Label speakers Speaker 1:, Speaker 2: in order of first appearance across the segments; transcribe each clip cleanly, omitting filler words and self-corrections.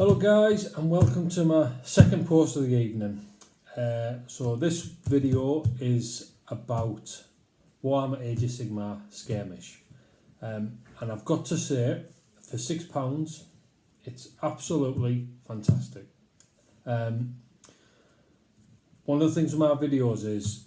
Speaker 1: Hello guys, and welcome to my second post of the evening. So this video is about Warhammer Age of Sigmar Skirmish, and I've got to say, for £6 it's absolutely fantastic. One of the things with my videos is,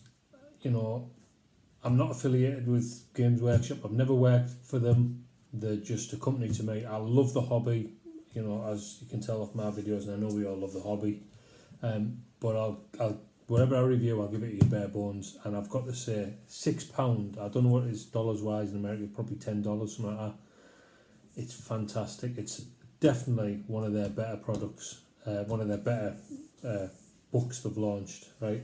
Speaker 1: I'm not affiliated with Games Workshop. I've never worked for them. They're just a company to me. I love the hobby, as you can tell off my videos, and I know we all love the hobby. But I'll whatever I review, I'll give it to you bare bones. And I've got to say, £6. I don't know what it is dollars wise in America. Probably $10, something like that. It's fantastic. It's definitely one of their better products. One of their better books they've launched. Right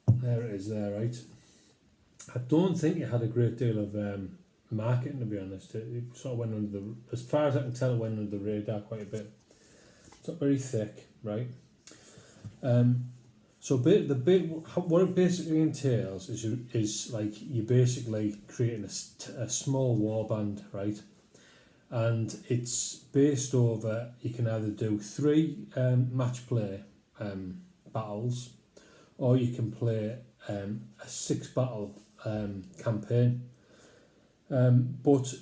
Speaker 1: there it is. There, right. I don't think it had a great deal of marketing, to be honest. It sort of went under the, as far as I can tell, it went under the radar quite a bit. It's not very thick, right? So what it basically entails is like you're basically creating a small warband, right? And it's based over, you can either do 3 match play battles, or you can play a 6 battle campaign. But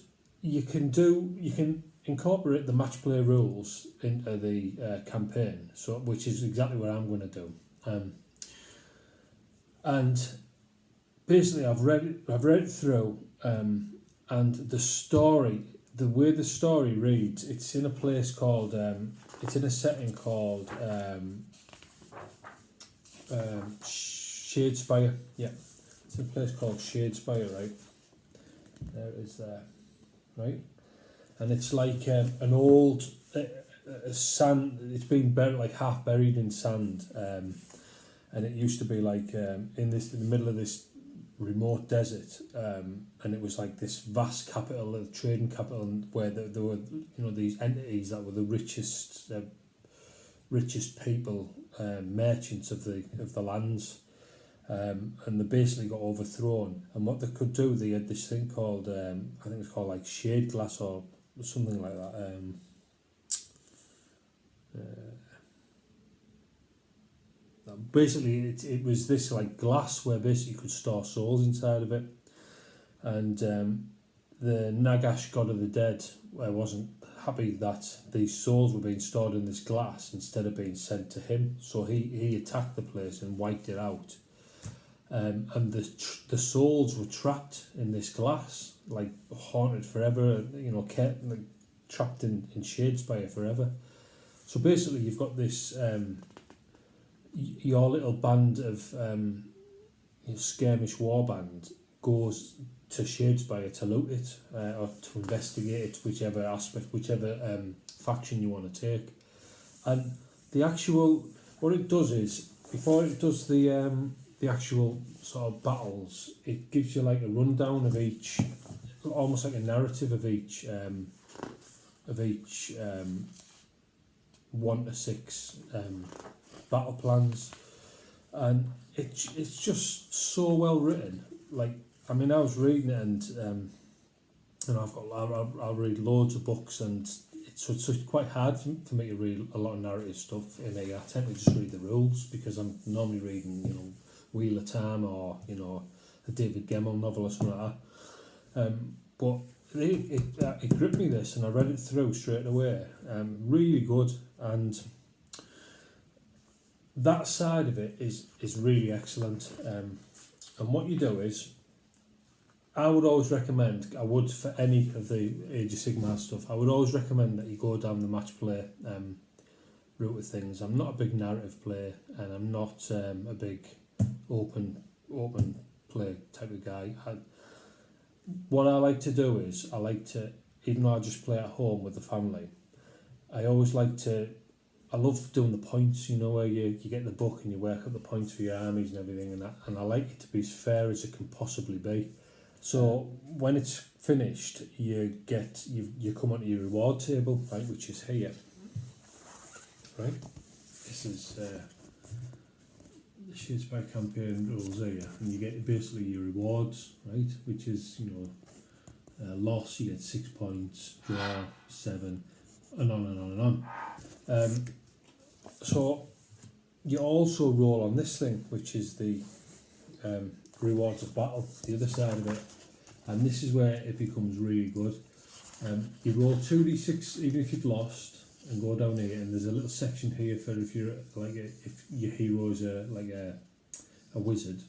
Speaker 1: you can incorporate the match play rules into the campaign, so which is exactly what I'm going to do. And basically, I've read it through, and the way the story reads, it's in a place called, it's in a setting called Shadespire. Yeah, it's in a place called Shadespire, right? There it is there, right? And it's like an old sand. It's been buried, like half buried in sand, and it used to be like in the middle of this remote desert, and it was like this vast capital, a trading capital, where there were these entities that were the richest people, merchants of the lands. And they basically got overthrown, and what they could do, they had this thing called I think it's called like shade glass or something like that. Basically it was this like glass where basically you could store souls inside of it, and the Nagash, god of the dead, wasn't happy that these souls were being stored in this glass instead of being sent to him, so he attacked the place and wiped it out. And the souls were trapped in this glass, like haunted forever, kept like trapped in Shadespire forever. So basically, you've got this your little band of skirmish warband goes to Shadespire to loot it or to investigate it, whichever faction you want to take. And what it does is, before it does the actual sort of battles, it gives you like a rundown of each, almost like a narrative of each 1 to 6 battle plans, and it's just so well written. Like, I mean, I was reading it, and I'll read loads of books, and it's quite hard for me to read a lot of narrative stuff in here. I tend to just read the rules because I'm normally reading, Wheel of Time or a David Gemmell novel or something like that. But it gripped me, this, and I read it through straight away. Really good, and that side of it is really excellent. And what you do is, I would always recommend, I would for any of the Age of Sigmar stuff, I would always recommend that you go down the match play route of things. I'm not a big narrative player, and I'm not a big open play type of guy. What I like to do is, even though I just play at home with the family, I love doing the points, where you get the book and you work up the points for your armies and everything, and I like it to be as fair as it can possibly be. So when it's finished, you come onto your reward table, right, which is here, right? This is the Shadespire campaign rules here, and you get basically your rewards, right, which is loss, you get 6 points, draw 7, and on and on and on. So you also roll on this thing, which is the rewards of battle, the other side of it, and this is where it becomes really good. You roll 2d6 even if you've lost, and go down here, and there's a little section here for if you're like if your hero is a wizard,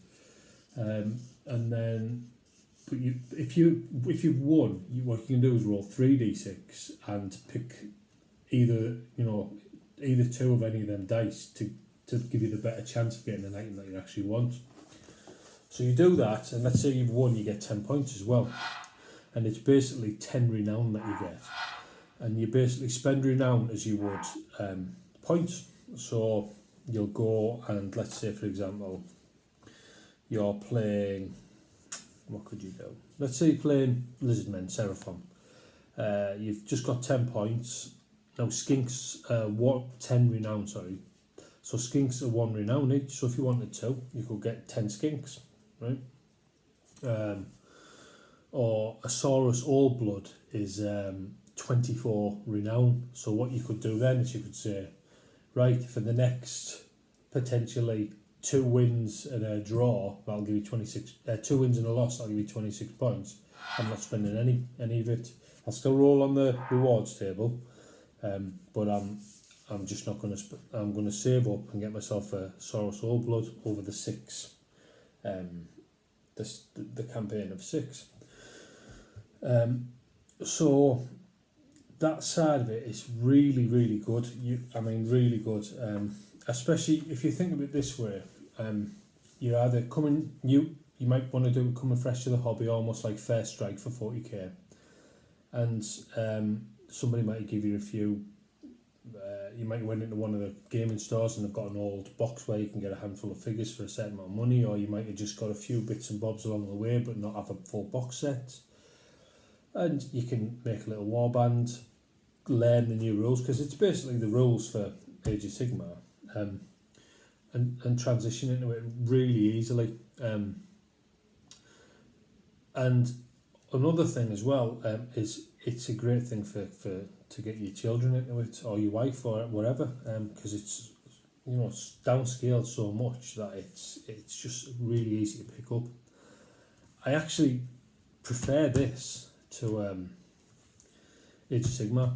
Speaker 1: and then if you've won, what you can do is roll 3d6 and pick either two of any of them dice to give you the better chance of getting an item that you actually want. So you do that, and let's say you've won, you get 10 points as well, and it's basically 10 renown that you get, and you basically spend renown as you would points. So you'll go and, let's say for example you're playing, what could you do? Let's say you're playing Lizardmen, Seraphon. You've just got 10 points. Now skinks, 10 renown, sorry. So skinks are 1 renown each, so if you wanted to, you could get 10 skinks, right? Or a Saurus All Blood is 24 renown, so what you could do then is you could say, right, for the next potentially 2 wins and a draw, that'll give you 26, 2 wins and a loss, that'll give you 26 points. I'm not spending any of it. I'll still roll on the rewards table, but I'm just not going to. I'm going to save up and get myself a Saurus All Blood over the 6, the campaign of 6. So that side of it is really, really good. Really good. Especially if you think of it this way, you're either you might want to do coming fresh to the hobby, almost like First Strike for 40k, and somebody might give you a few. You might went into one of the gaming stores and they've got an old box where you can get a handful of figures for a certain amount of money, or you might have just got a few bits and bobs along the way but not have a full box set. And you can make a little warband, learn the new rules, because it's basically the rules for Age of Sigmar, and transition into it really easily. And another thing as well is it's a great thing for to get your children into it, or your wife, or whatever, because it's it's downscaled so much that it's just really easy to pick up. I actually prefer this to Age of Sigmar,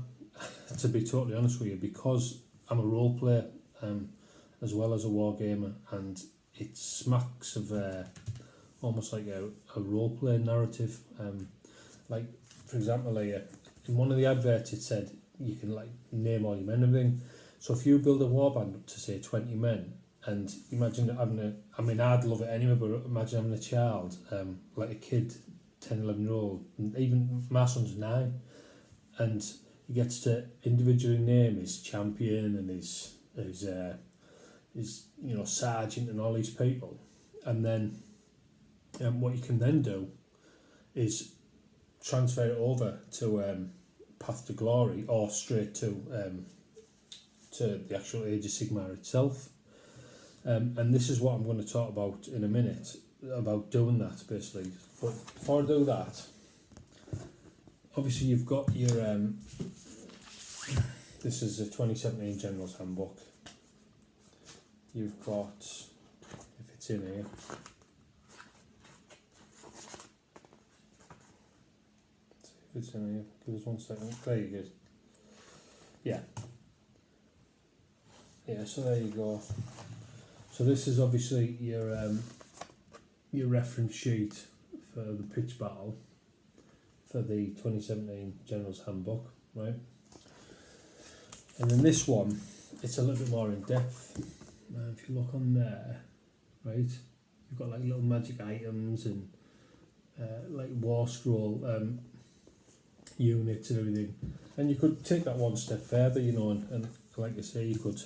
Speaker 1: to be totally honest with you, because I'm a role player as well as a war gamer, and it smacks of almost like a role playing narrative. Like for example, in one of the adverts it said you can like name all your men and everything. So if you build a warband up to say 20 men, and imagine having I'd love it anyway, but imagine having a child, like a kid, 10, 11-year-old, and even my son's 9, and he gets to individually name his champion and his sergeant and all these people, and then what you can then do is transfer it over to Path to Glory, or straight to the actual Age of Sigmar itself. And this is what I'm going to talk about in a minute, about doing that basically. But before I do that, obviously you've got your this is a 2017 General's Handbook. You've got, if it's in here, it's in here. Give us 1 second. There you go. Yeah. So there you go. So this is obviously your reference sheet for the pitch battle for the 2017 General's Handbook, right? And then this one, it's a little bit more in depth. If you look on there, right, you've got like little magic items and like war scroll units and everything, and you could take that one step further, and like I say, you could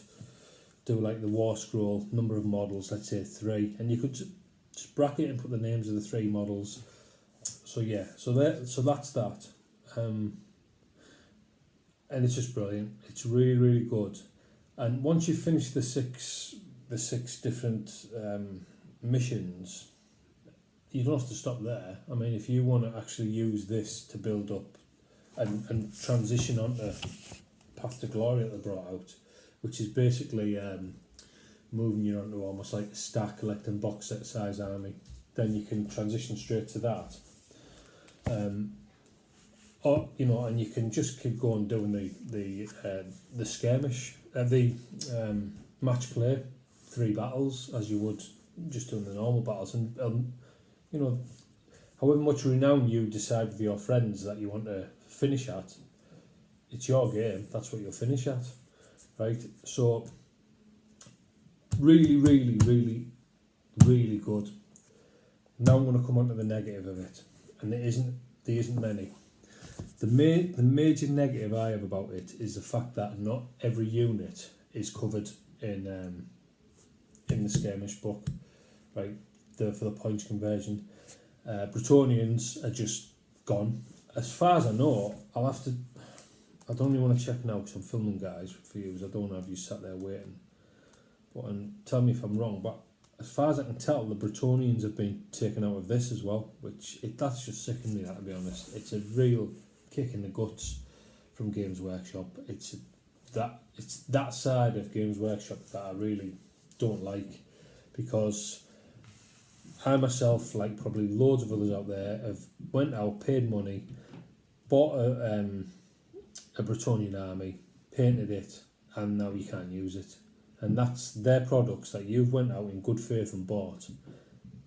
Speaker 1: do like the war scroll number of models, let's say 3, and you could just bracket and put the names of the 3 models. So that's that, and it's just brilliant. It's really, really good. And once you finish the six different missions, you don't have to stop there. I mean, if you want to actually use this to build up and transition onto Path to Glory that they brought out, which is basically moving you onto almost like a Star collecting box set size army. Then you can transition straight to that. Or and you can just keep going doing the skirmish, the match play, 3 battles as you would just doing the normal battles, and however much renown you decide with your friends that you want to finish at, it's your game. That's what you'll finish at, right? So really, really, really, really good. Now I'm going to come on to the negative of it, and there isn't many. The major negative I have about it is the fact that not every unit is covered in the skirmish book, right? For the points conversion, Bretonians are just gone. As far as I know, I don't really want to check now because I'm filming, guys, for you. I don't want to have you sat there waiting. And tell me if I'm wrong, but as far as I can tell, the Bretonians have been taken out of this as well, that's just sickened me, that, to be honest. It's a real kick in the guts from Games Workshop. It's that side of Games Workshop that I really don't like, because I myself, like probably loads of others out there, have went out, paid money, bought a Bretonian army, painted it, and now you can't use it. And that's their products that you've went out in good faith and bought,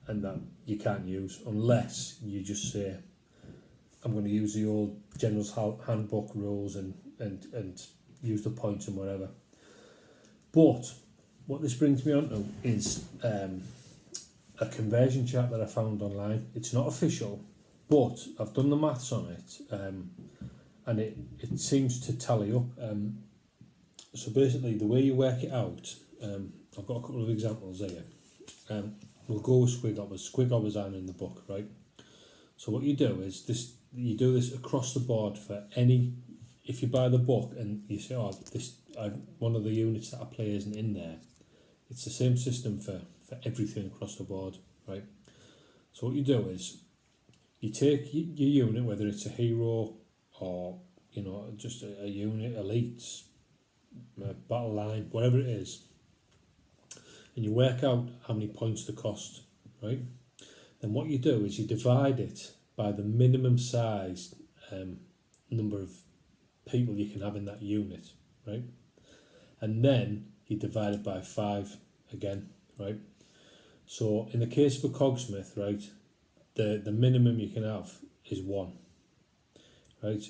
Speaker 1: and that you can't use unless you just say, I'm going to use the old General's Handbook rules and use the points and whatever. But what this brings me on to is a conversion chart that I found online. It's not official, but I've done the maths on it, and it seems to tally up. So basically, the way you work it out, I've got a couple of examples here. We'll go with squig hoppers. Squig hoppers aren't in the book, right? So what you do is you do this across the board for any. If you buy the book and you say, one of the units that I play isn't in there, it's the same system for everything across the board, right? So what you do is you take your unit, whether it's a hero or just a unit, elites, battle line, whatever it is, and you work out how many points they cost, right? Then what you do is you divide it by the minimum size number of people you can have in that unit, right? And then you divide it by 5 again, right? So in the case of a cogsmith, right, the minimum you can have is 1, right?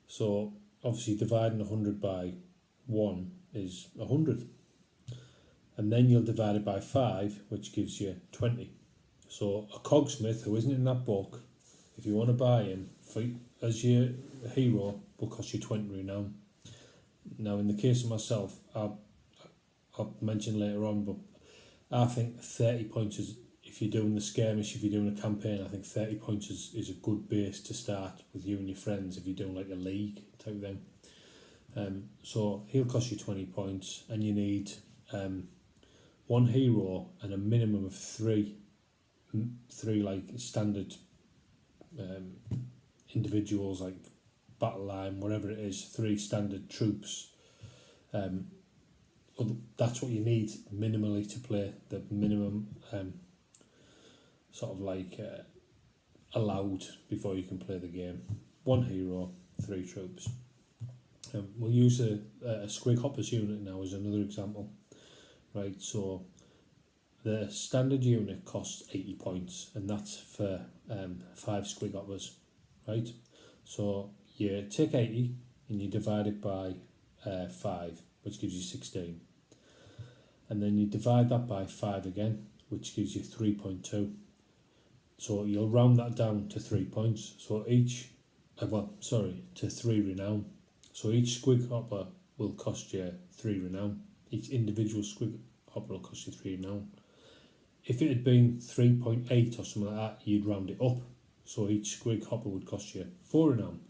Speaker 1: So obviously dividing 100 by 1 is 100, and then you'll divide it by 5, which gives you 20. So a cogsmith who isn't in that book, if you want to buy him as your hero, will cost you 20 renown. Now in the case of myself, I'll mention later on, but I think 30 points is, if you're doing the skirmish, if you're doing a campaign, I think 30 points is a good base to start with you and your friends if you're doing like a league type thing. So he'll cost you 20 points, and you need 1 hero and a minimum of 3 like standard individuals, like battle line, whatever it is, 3 standard troops. That's what you need minimally to play the minimum sort of like allowed before you can play the game. 1 hero, 3 troops. We'll use a squig hoppers unit now as another example, right? So the standard unit costs 80 points, and that's for 5 squig hoppers, right? So you take 80 and you divide it by 5, which gives you 16, and then you divide that by 5 again, which gives you 3.2. So you'll round that down to 3 points. So to 3 renown. So each squig hopper will cost you 3 renown. Each individual squig hopper will cost you 3 renown. If it had been 3.8 or something like that, you'd round it up. So each squig hopper would cost you 4 renown.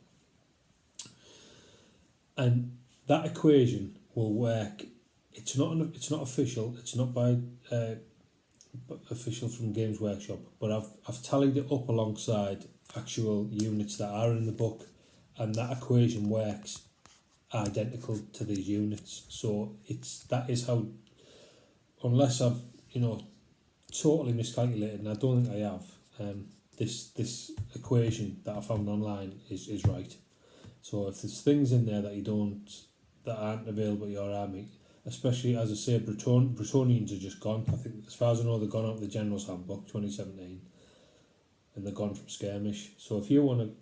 Speaker 1: And that equation will work. It's not official. It's not by official from Games Workshop, but I've tallied it up alongside actual units that are in the book, and that equation works identical to these units. So that is how, unless I've totally miscalculated, and I don't think I have, this equation that I found online is right. So if there's things in there that aren't available to your army, especially, as I say, Bretonians are just gone. I think, as far as I know, they've gone out of the General's Handbook 2017, and they're gone from Skirmish. So if you want to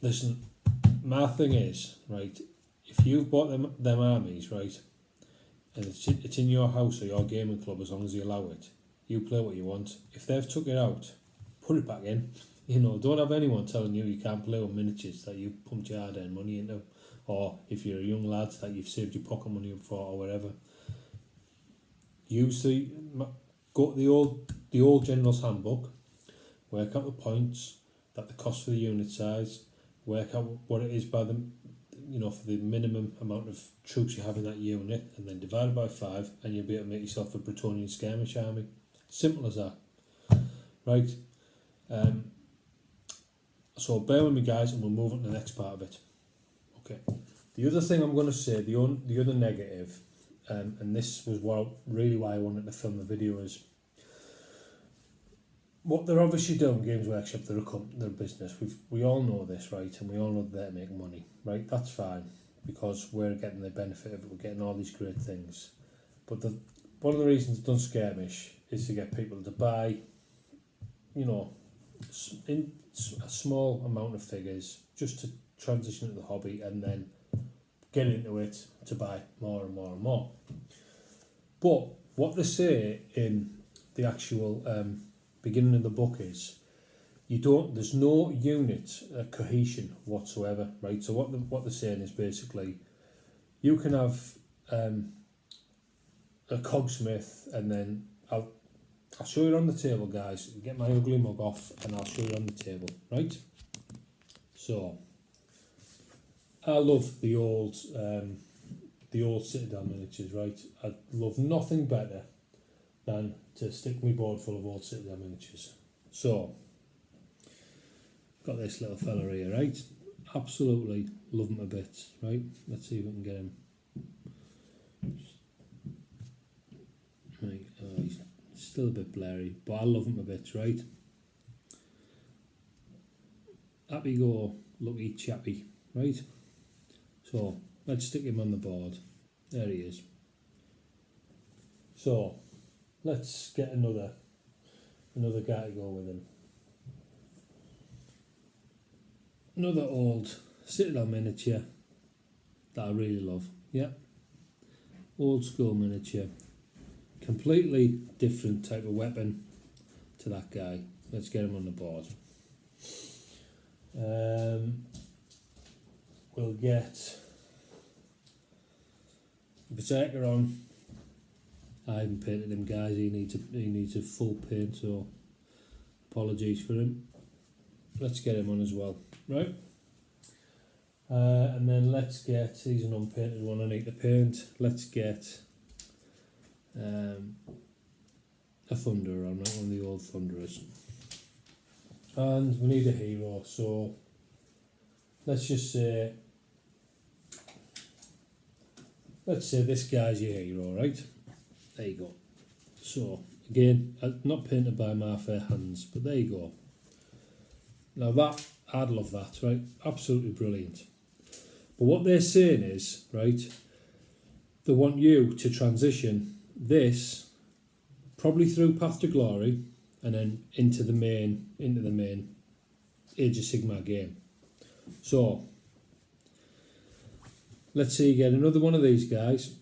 Speaker 1: listen, my thing is, right, if you've bought them armies, right, and it's in your house or your gaming club, as long as you allow it, you play what you want. If they've took it out, put it back in. Don't have anyone telling you can't play with miniatures that you pumped your hard-earned money into, or if you're a young lad that you've saved your pocket money up for, or whatever. Go to the old General's Handbook, work out the points that the cost for the unit size, work out what it is by the for the minimum amount of troops you have in that unit, and then divide it by 5, and you'll be able to make yourself a Bretonian skirmish army. Simple as that, right? So bear with me, guys, and we'll move on to the next part of it. Okay. The other thing I'm going to say, the other negative, and this was why I wanted to film the video, is what they're obviously doing. Games Workshop, they're a business. We all know this, right? And we all know they're making money, right? That's fine, because we're getting the benefit of it. We're getting all these great things. But one of the reasons they've done Skirmish is to get people to buy, in a small amount of figures, just to transition into the hobby, and then get into it to buy more and more and more. But what they say in the actual beginning of the book is there's no unit cohesion whatsoever, right? So what they're saying is, basically, you can have a cogsmith, and then I'll show you on the table, guys. Get my ugly mug off and I'll show you on the table, right? So I love the old Citadel miniatures, right? I love nothing better than to stick my board full of old Citadel miniatures. So got this little fella here, right? Absolutely love him a bit, right? Let's see if we can get him. Right, he's still a bit blurry, but I love him a bit, right? Happy go lucky chappy, right? So let's stick him on the board. There he is. So let's get another guy to go with him. Another old Citadel miniature that I really love. Yeah, old school miniature. Completely different type of weapon to that guy. Let's get him on the board. We'll get Berserker on. I haven't painted him, guys. He needs a full paint, so apologies for him. Let's get him on as well, right? And then let's get, he's an unpainted one I need to paint. Let's get a Thunderer on, right? One of the old Thunderers. And we need a hero, so let's say this guy's your hero, right? There you go. So again, not painted by my fair hands, but there you go. Now I'd love that, right? Absolutely brilliant. But what they're saying is, right, they want you to transition this probably through Path to Glory and then into the main Age of Sigmar game. So let's say you get another one of these guys,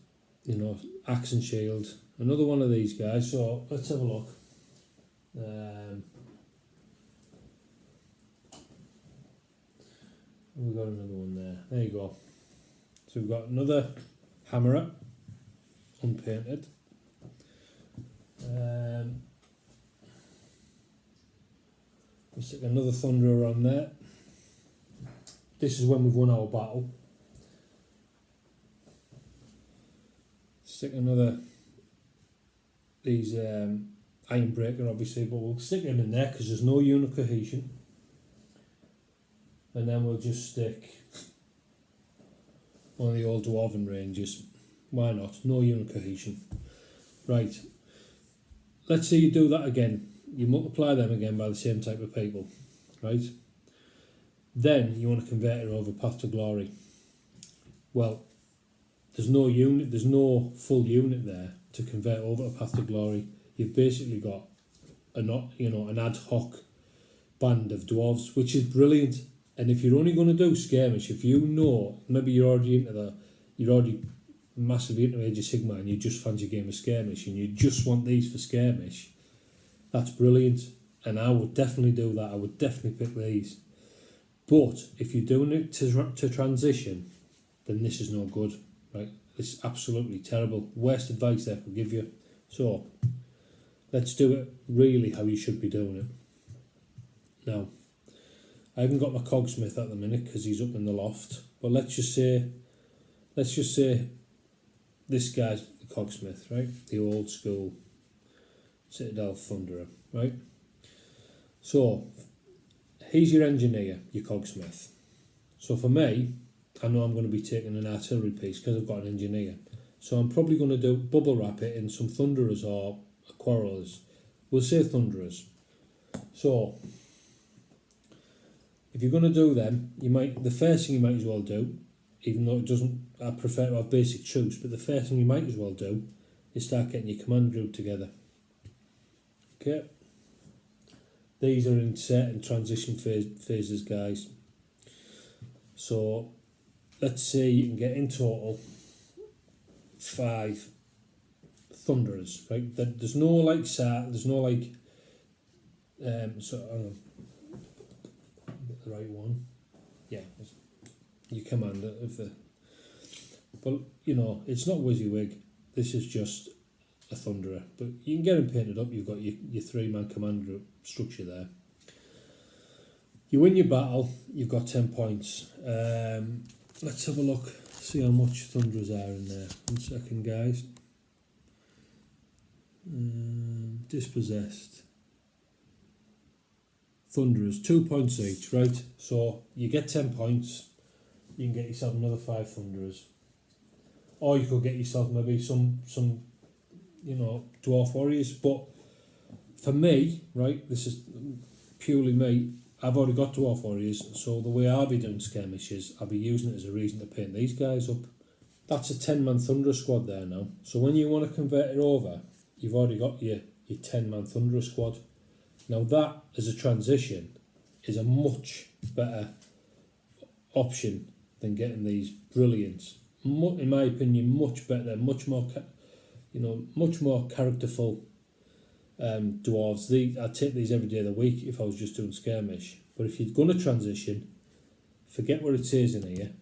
Speaker 1: axe and shield, another one of these guys. So let's have a look. We've got another one there. There you go. So we've got another hammerer, unpainted. We'll stick another Thunderer on there. This is when we've won our battle. Stick these Iron Breaker, obviously, but we'll stick them in there because there's no unit cohesion. And then we'll just stick one of the old dwarven ranges. Why not? No unit cohesion. Right. Let's say you do that again. You multiply them again by the same type of people. Right? Then you want to convert it over Path to Glory. Well, there's no unit, there's no full unit there to convert over to Path to Glory. You've basically got an ad hoc band of dwarves, which is brilliant. And if you're only going to do skirmish, if you know maybe you're already massively into Age of Sigmar and you just fancy a game of skirmish and you just want these for skirmish, that's brilliant. And I would definitely do that. I would definitely pick these. But if you're doing it to transition, then this is no good, right? It's absolutely terrible. Worst advice I could give you. So let's do it really how you should be doing it. Now, I haven't got my cogsmith at the minute because he's up in the loft. But let's just say this guy's the cogsmith, right? The old school Citadel Thunderer, right? So he's your engineer, your cogsmith. So for me, I know I'm going to be taking an artillery piece because I've got an engineer. So I'm probably going to do bubble wrap it in some thunderers or quarrelers. We'll say thunderers. So if you're going to do them, the first thing you might as well do, even though I prefer to have basic troops, but the first thing you might as well do is start getting your command group together. Okay. These are in certain transition phases, guys. So let's say you can get in total 5 thunderers, right? There's no like there's no like so hang on. Get the right one. Yeah, your commander of the. But it's not WYSIWYG. This is just a thunderer, but you can get them painted up. You've got your 3-man command group structure there. You win your battle, you've got 10 points. Let's have a look, see how much thunderers are in there. 1 second, guys. Dispossessed. Thunderers, 2 points each, right? So you get 10 points, you can get yourself another 5 thunderers. Or you could get yourself maybe some dwarf warriors. But for me, right, this is purely me, I've already got dwarf warriors, so the way I'll be doing skirmishes, I'll be using it as a reason to paint these guys up. That's a 10-man Thunderer squad there now. So when you want to convert it over, you've already got your 10-man Thunderer squad. Now that, as a transition, is a much better option than getting these brilliant, in my opinion, much better, much more characterful dwarves. I'd take these every day of the week if I was just doing skirmish. But if you're going to transition, forget what it says in here.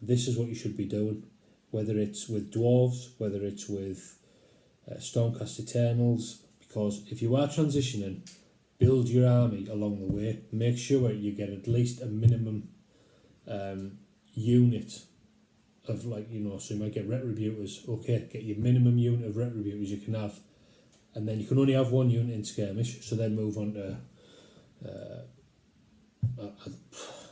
Speaker 1: This is what you should be doing. Whether it's with dwarves, whether it's with Stormcast Eternals. Because if you are transitioning, build your army along the way. Make sure you get at least a minimum unit of so you might get retributors. Okay, get your minimum unit of retributors you can have. And then you can only have 1 unit in skirmish, so then move on to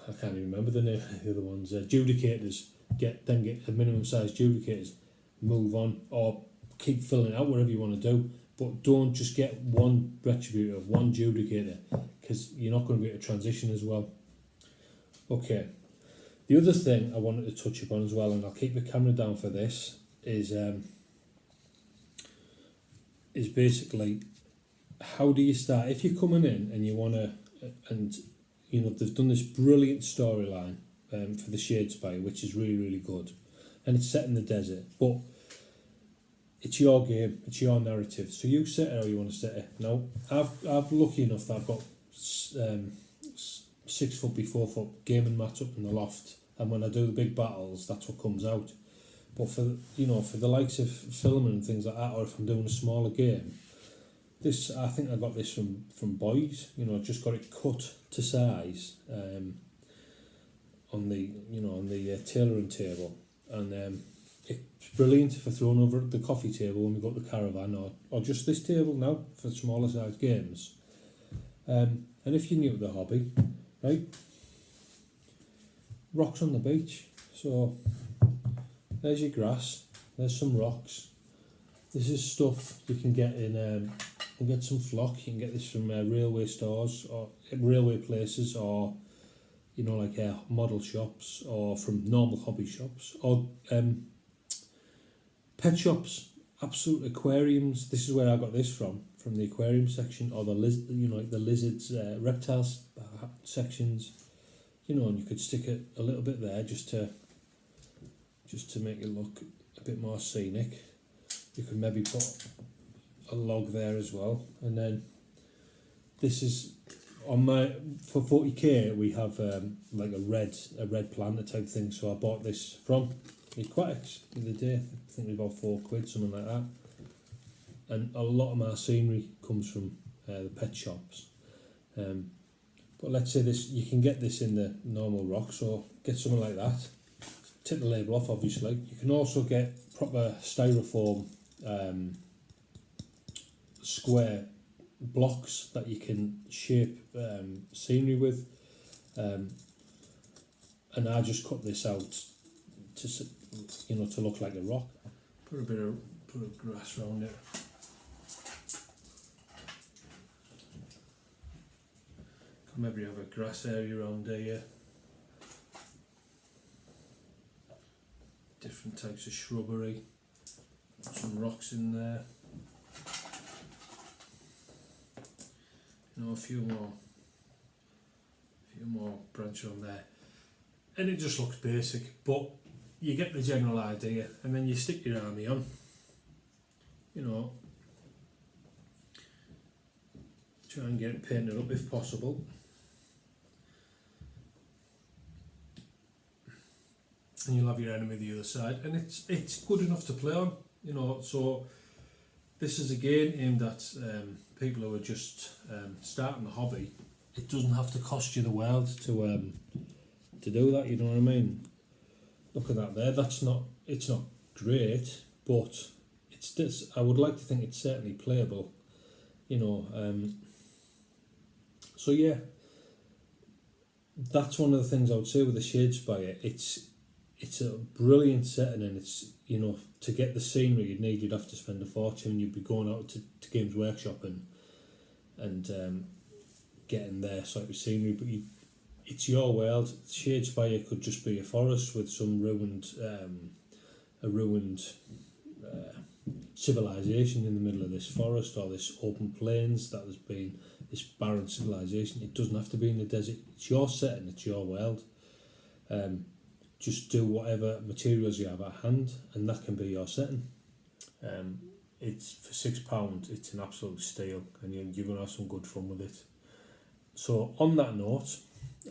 Speaker 1: I can't even remember the name of the other ones. Judicators. Get a minimum size judicators. Move on, or keep filling out whatever you want to do. But don't just get 1 retributor, 1 judicator, because you're not going to be able to transition as well. Okay. The other thing I wanted to touch upon as well, and I'll keep the camera down for this, is basically how do you start if you're coming in and you want to, and they've done this brilliant storyline for the Shadespire, which is really, really good, and it's set in the desert, but it's your game, it's your narrative, so you set it how you want to set it. Now I've lucky enough that I've got 6 foot by 4 foot gaming mat up in the loft, and when I do the big battles, that's what comes out. But for the likes of filming and things like that, or if I'm doing a smaller game, I think I got this from Boys. I just got it cut to size on the tailoring table, and it's brilliant for throwing over at the coffee table when we go to the caravan, or just this table now for smaller size games. And if you're new to the hobby, right, rocks on the beach. So there's your grass, there's some rocks. This is stuff you can get in, you can get some flock, you can get this from railway stores or railway places, or you know, like model shops, or from normal hobby shops, or pet shops, absolute aquariums. This is where I got this from the aquarium section, or the you know, like the lizards, reptiles sections, you know, and you could stick it a little bit there just to make it look a bit more scenic. You could maybe put a log there as well, and then this is on my, for 40k we have like a red planter type thing. So I bought this from Aquatics the other day. I think it was about £4, something like that. And a lot of my scenery comes from the pet shops. But let's say this, you can get this in the normal rock, so get something like that. Take the label off, obviously. You can also get proper styrofoam square blocks that you can shape scenery with, and I just cut this out to, you know, to look like a rock. Put a grass around it. Could maybe have a grass area around here. Different types of shrubbery. Some rocks in there. You know, a few more branches on there, and it just looks basic, but you get the general idea. And then you stick your army on, you know, try and get it painted up if possible, and you'll have your enemy the other side, and it's good enough to play on, you know. So this is again aimed at people who are just starting the hobby. It doesn't have to cost you the world to do that, you know what I mean? Look at that there. It's not great, but it's this. I would like to think it's certainly playable, you know. So yeah, that's one of the things I would say with the Shadespire. It's a brilliant setting, and it's, you know, to get the scenery you'd have to spend a fortune. You'd be going out to Games Workshop and getting their sort of scenery, but it's your world. Shadespire could just be a forest with some ruined civilization in the middle of this forest, or this open plains that has been this barren civilization. It doesn't have to be in the desert. It's your setting, it's your world. Just do whatever materials you have at hand, and that can be your setting. It's for £6, it's an absolute steal, and you're going to have some good fun with it. So on that note,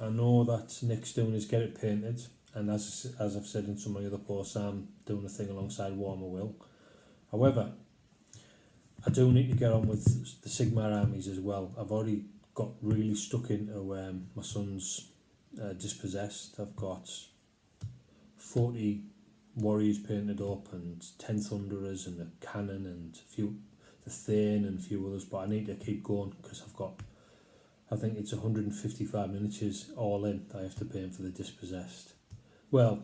Speaker 1: I know that Nick's doing his get it painted, and as I've said in some of the other posts, I'm doing a thing alongside Warhammer Will. However, I do need to get on with the Sigmar armies as well. I've already got really stuck into my son's Dispossessed. I've got 40 warriors painted up, and 10 thunderers, and a cannon, and the Thane, and a few others, but I need to keep going because I think it's 155 miniatures all in that I have to paint for the Dispossessed. Well,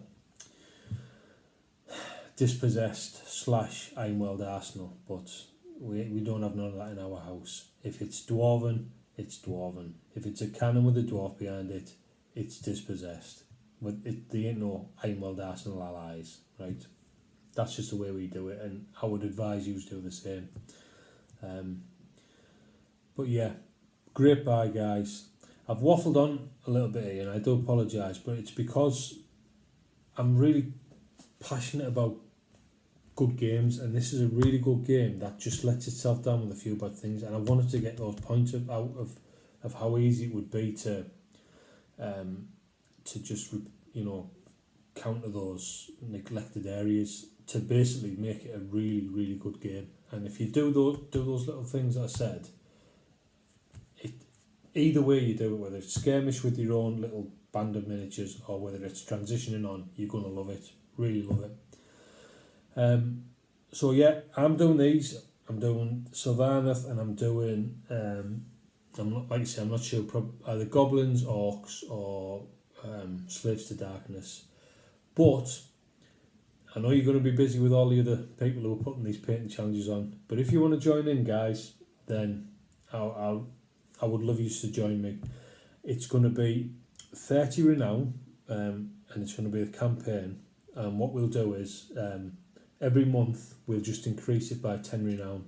Speaker 1: Dispossessed / Ironworld Arsenal, but we don't have none of that in our house. If it's Dwarven, it's Dwarven. If it's a cannon with a dwarf behind it, it's Dispossessed. But there ain't no Ironworld Arsenal allies, right? That's just the way we do it, and I would advise you to do the same. But yeah, great buy, guys. I've waffled on a little bit here, and I do apologise, but it's because I'm really passionate about good games, and this is a really good game that just lets itself down with a few bad things, and I wanted to get those points out of how easy it would be to just, you know, counter those neglected areas, to basically make it a really, really good game. And if you do those little things that I said, either way you do it, whether it's skirmish with your own little band of miniatures, or whether it's transitioning on, you're going to love it, really love it. So yeah, I'm doing these. I'm doing Sylvaneth, and I'm doing, like I say, I'm not sure, either Goblins, Orcs, or Slaves to Darkness. But I know you're going to be busy with all the other people who are putting these painting challenges on, but if you want to join in, guys, then I would love you to join me. It's going to be 30 renown, and it's going to be a campaign. And what we'll do is every month we'll just increase it by 10 renown.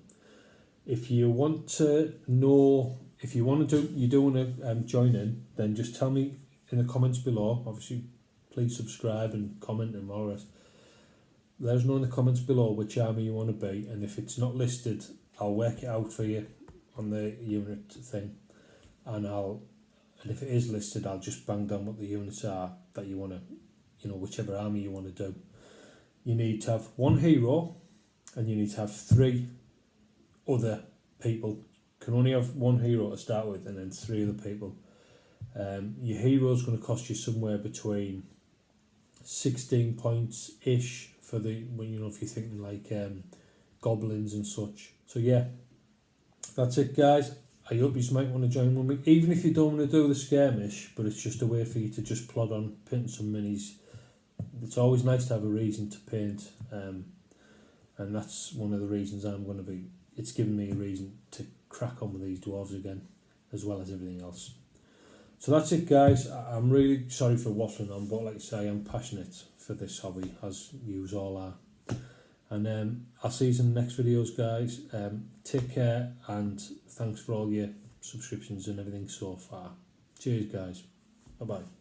Speaker 1: If you want to know, if you want to do, you do want to join in, then just tell me in the comments below. Obviously, please subscribe and comment and all that. Let us know in the comments below which army you want to be, and if it's not listed, I'll work it out for you on the unit thing, and if it is listed, I'll just bang down what the units are that you want to, you know, whichever army you want to do. You need to have one hero, and you need to have 3 other people. You can only have one hero to start with, and then 3 other people. Your hero is going to cost you somewhere between 16 points ish for the, when, you know, if you're thinking like goblins and such. So yeah, that's it, guys. I hope you might want to join with me, even if you don't want to do the skirmish, but it's just a way for you to just plod on painting some minis. It's always nice to have a reason to paint, and that's one of the reasons I'm going to be. It's given me a reason to crack on with these dwarves again, as well as everything else. So that's it, guys. I'm really sorry for waffling on, but like I say, I'm passionate for this hobby, as you all are. And I'll see you in the next videos, guys. Take care, and thanks for all your subscriptions and everything so far. Cheers, guys. Bye-bye.